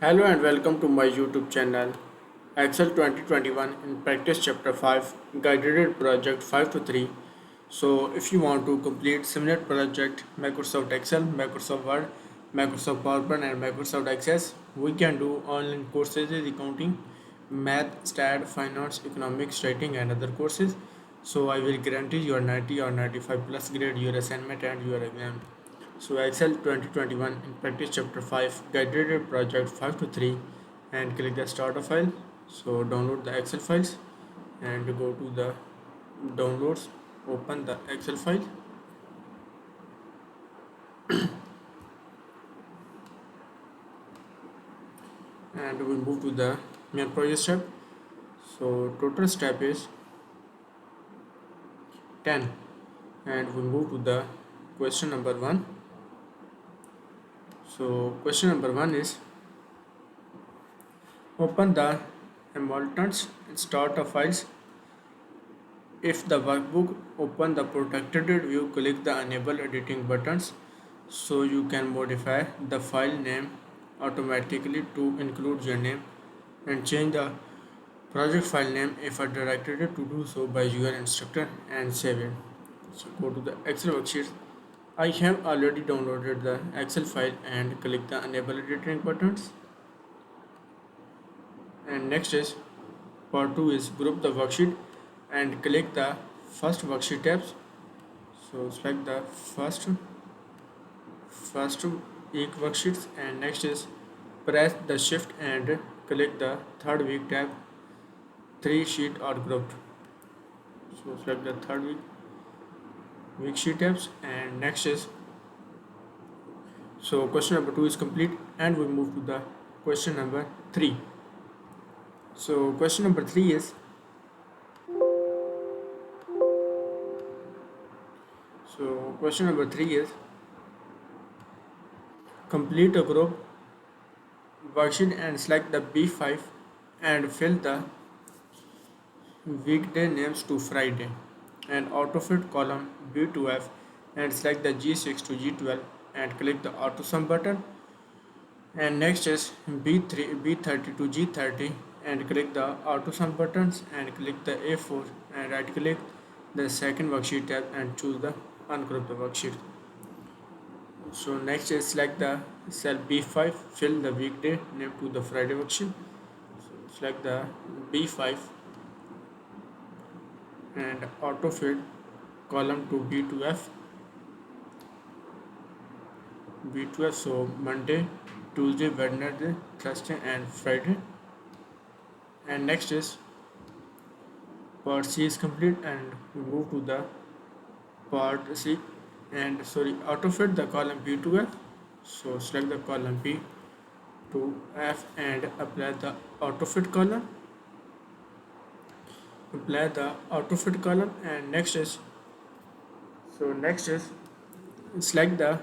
Hello and welcome to my YouTube channel Excel 2021 in practice chapter 5 guided project 5 to 3. So if you want to complete similar project Microsoft Excel, Microsoft Word, Microsoft PowerPoint and Microsoft Access, we can do online courses in accounting, math, stat, finance, economics, writing and other courses. So I will guarantee your 90 or 95 plus grade your assignment and your exam. So Excel 2021 in practice chapter 5 guided project 5 to 3 and click the starter file. So download the Excel files and go to the downloads, open the Excel file and we move to the main project step. So total step is 10 and we move to the question number 1. So question number 1 is open the emulsions and starter files. If the workbook, open the protected view, click the enable editing buttons so you can modify the file name automatically to include your name and change the project file name if directed to do so by your instructor and save it. So go to the Excel worksheet. I have already downloaded the Excel file and click the enable editing buttons. And next is part 2 is group the worksheet and click the first worksheet tabs. So select the first week worksheets and next is press the shift and click the third week tab. 3 sheet are grouped. So select the third week sheet tabs and next is so question number 2 is complete and we move to the question number 3. So question number 3 is question number 3 is complete a group worksheet and select the B5 and fill the weekday names to Friday and autofit column B to F and select the G6 to G12 and click the auto sum button and next is B30 to G30 and click the auto sum buttons and click the A4 and right click the second worksheet tab and choose the ungroup the worksheet. So next is select the cell B5, fill the weekday name to the Friday worksheet. So select the B5 and auto fill column to B2F. B2F, so Monday, Tuesday, Wednesday, Thursday and Friday. And next is part C is complete and we move to the part C and autofit the column B to F. So select the column B to F and apply the autofit column. Apply the autofit column and next is select the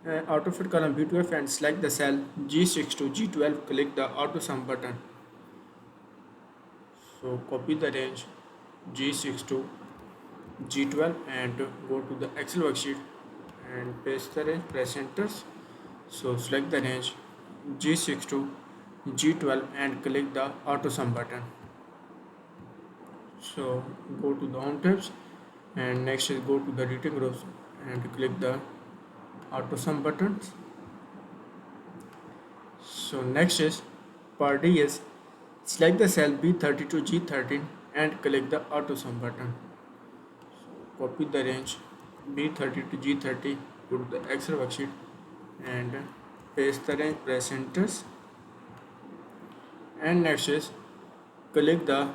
autofit column B to F and select the cell G6 to G12. Click the auto sum button. So copy the range G6 to G12 and go to the Excel worksheet and paste the range, press enter. So select the range G6 to G12 and click the auto sum button. So go to the home tabs and next is go to the written groups and click the auto sum buttons. So next is part D is select the cell B30 to G13 and click the auto sum button. So copy the range B30 to G30, go to the Excel worksheet and paste the range, press enter. And next is click the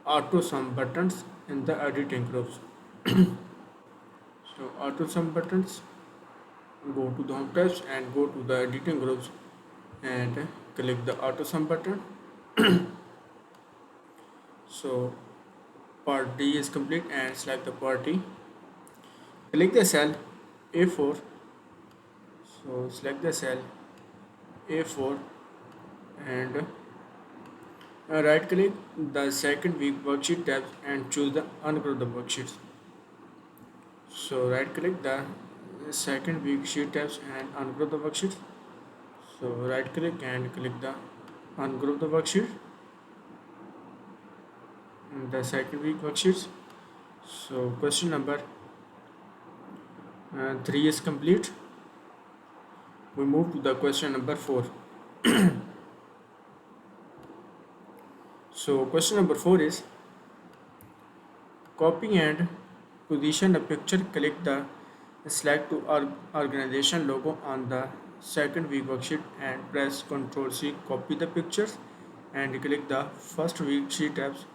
auto sum buttons in the editing groups. So auto sum buttons, go to the home tabs and go to the editing groups and click the auto sum button. So part D is complete and select the part D. Click the cell A4. So select the cell A4 and right click the second week worksheet tab and choose the ungroup the worksheets. So right click the second week sheet tabs and ungroup the worksheets. So right click and click the ungroup the worksheet, the second week worksheets. So question number 3 is complete. We move to the question number 4. So question number 4 is copy and position a picture. Click the select to organization logo on the second week worksheet and press Ctrl C. Copy the pictures and click the first worksheet tabs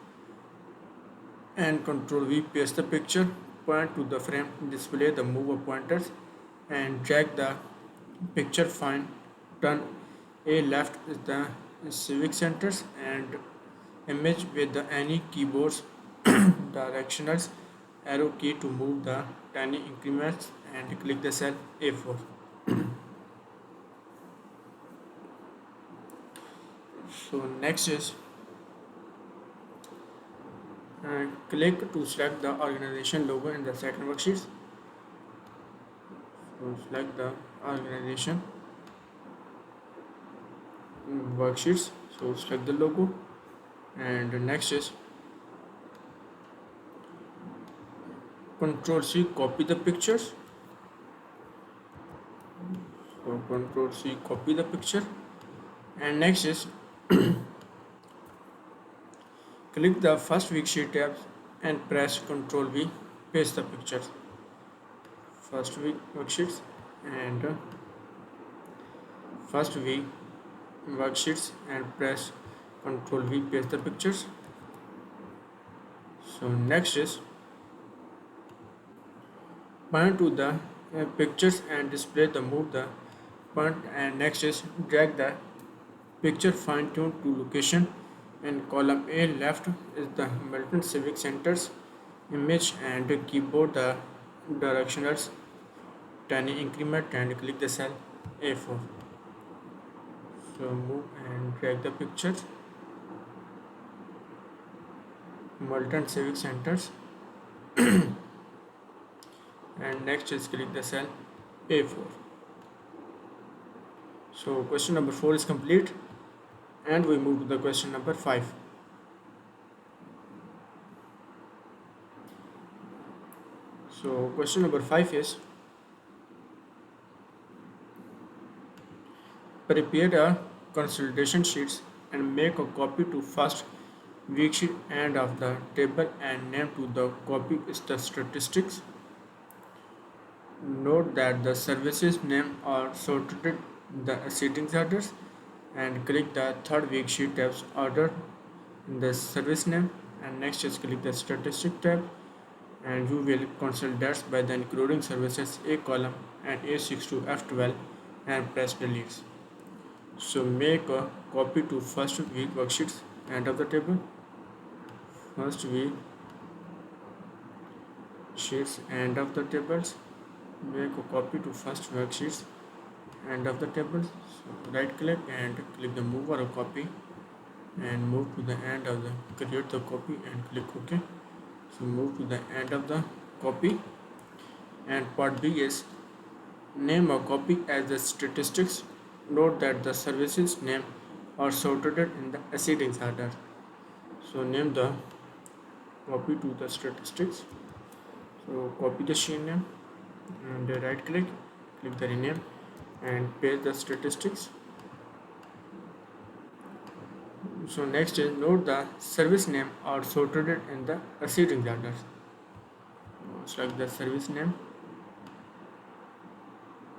and Ctrl V. Paste the picture. Point to the frame. Display the mover pointers and drag the picture. Find turn A left is the civic centers and image with the any keyboards directionals arrow key to move the tiny increments and click the cell A4. So next is click to select the organization logo in the second worksheet. So select the organization worksheets. So select the logo and next is Control C, copy the pictures. So Control C, copy the picture and next is click the first worksheet tab and press Ctrl V, paste the pictures. First week worksheets and first week worksheets and press Ctrl V, paste the pictures. So next is point to the pictures and display the move the point and next is drag the picture fine tune to location and column A left is the Milton Civic Center's image and keyboard the directionals tiny increment and click the cell A4. So move and drag the picture Milton Civic Centers and next is click the cell A4. So question number 4 is complete and we move to the question number 5. So question number 5 is prepare a consolidation sheets and make a copy to first week sheet end of the table and name to the copy is the statistics. Note that the services name are sorted in the settings orders and click the third week sheet tabs order in the service name and next just click the statistic tab and you will consolidate by the including services A column and A6 to F12 and press delete. So make a copy to first week worksheets end of the table, first week sheets end of the tables, make a copy to first worksheets end of the tables. So right click and click the move or copy and move to the end of the create the copy and click OK. So move to the end of the copy and part B is name a copy as the statistics. Note that the services name are sorted in the ascending order. So name the copy to the statistics. So copy the sheet name and right click, click the rename and paste the statistics. So next is note the service name are sorted in the ascending order. Select the service name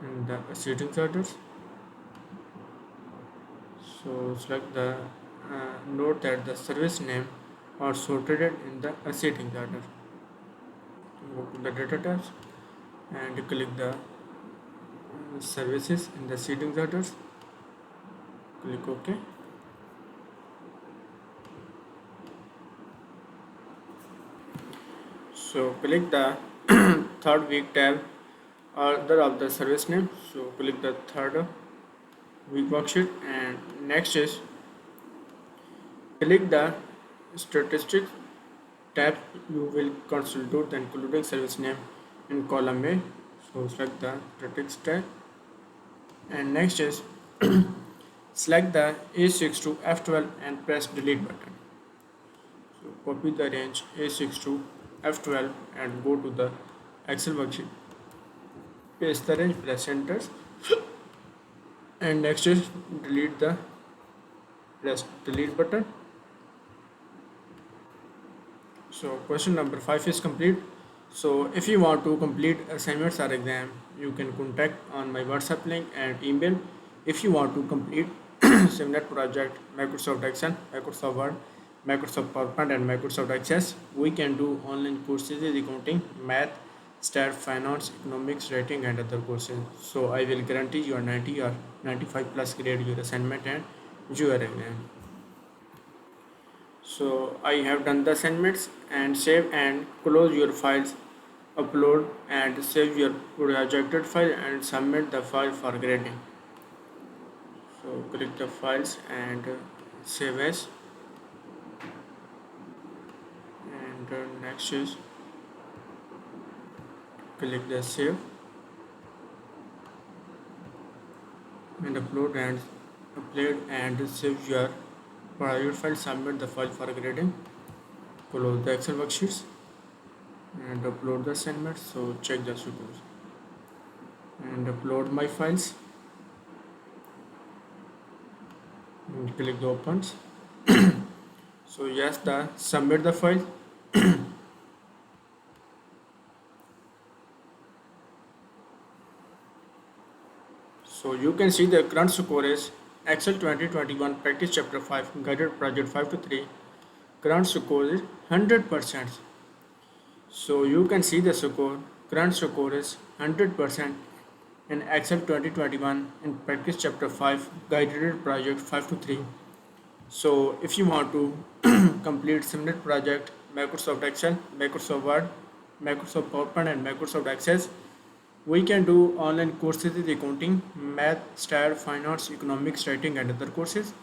in the ascending orders. So select the note that the service name are sorted in the ascending order. Go to the data tabs and click the services in the ascending orders. Click OK. So click the third week tab order of the service name. So click the third week worksheet and next is click the statistics tab. You will consolidate the including service name in column A. So select the statistics tab and next is Select the A6 to F12 and press delete button. So copy the range A6 to F12 and go to the Excel worksheet. Paste the range, press enter, and next is delete the press delete button. So question number 5 is complete. So if you want to complete assignments or exam, you can contact on my WhatsApp link and email. If you want to complete similar project, Microsoft Excel, Microsoft Word, Microsoft PowerPoint and Microsoft Access, we can do online courses in accounting, math, stat, finance, economics, writing and other courses. So I will guarantee you a 90 or 95 plus grade your assignment and your exam. So I have done the assignments and save and close your files, upload and save your projected file and submit the file for grading. So click the files and save as, and next is click the save and upload and save your project file, submit the file for grading, close the Excel worksheets and upload the assignment. So check the scores and upload my files and click the opens. So yes, the submit the file. So you can see the current score is Excel 2021 practice chapter 5 guided project 5 to 3. Current score is 100%. So you can see the score. Current score is 100% in Excel 2021 in practice chapter 5 guided project 5 to 3. So if you want to complete similar project, Microsoft Excel, Microsoft Word, Microsoft PowerPoint and Microsoft Access, we can do online courses in accounting, math, stat, finance, economics, writing and other courses.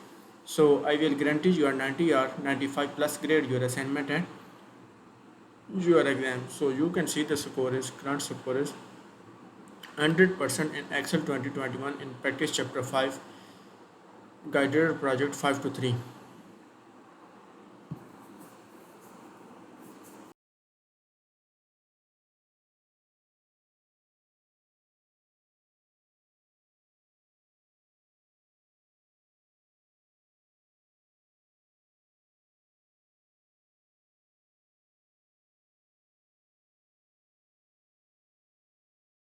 So I will guarantee you a 90 or 95 plus grade your assignment and your exam. So you can see the score is current score is 100% in Excel 2021 in practice chapter 5 guided project 5 to 3.